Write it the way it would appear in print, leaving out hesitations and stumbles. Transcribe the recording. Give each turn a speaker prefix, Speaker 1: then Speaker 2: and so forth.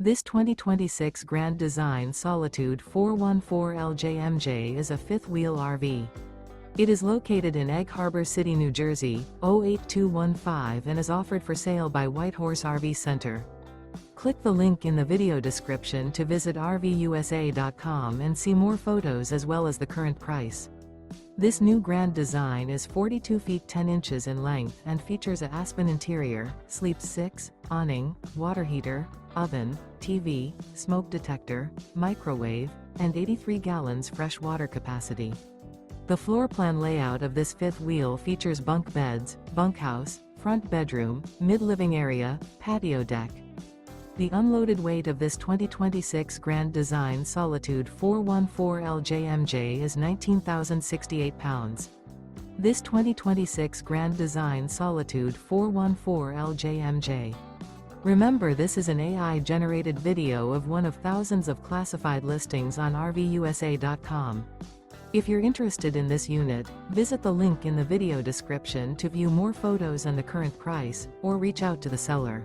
Speaker 1: This 2026 Grand Design Solitude 414LJMJ is a fifth-wheel RV. It is located in Egg Harbor City, New Jersey, 08215 and is offered for sale by Whitehorse RV Center. Click the link in the video description to visit RVUSA.com and see more photos as well as the current price. This new Grand Design is 42 feet 10 inches in length and features a ASPEN interior, sleeps 6, awning, water heater, oven, TV, smoke detector, microwave, and 83 gallons fresh water capacity. The floor plan layout of this fifth wheel features bunk beds, bunkhouse, front bedroom, mid-living area, patio deck. The unloaded weight of this 2026 Grand Design Solitude 414LJMJ is 19,068 pounds. This 2026 Grand Design Solitude 414LJMJ. Remember, this is an AI-generated video of one of thousands of classified listings on RVUSA.com. If you're interested in this unit, visit the link in the video description to view more photos and the current price, or reach out to the seller.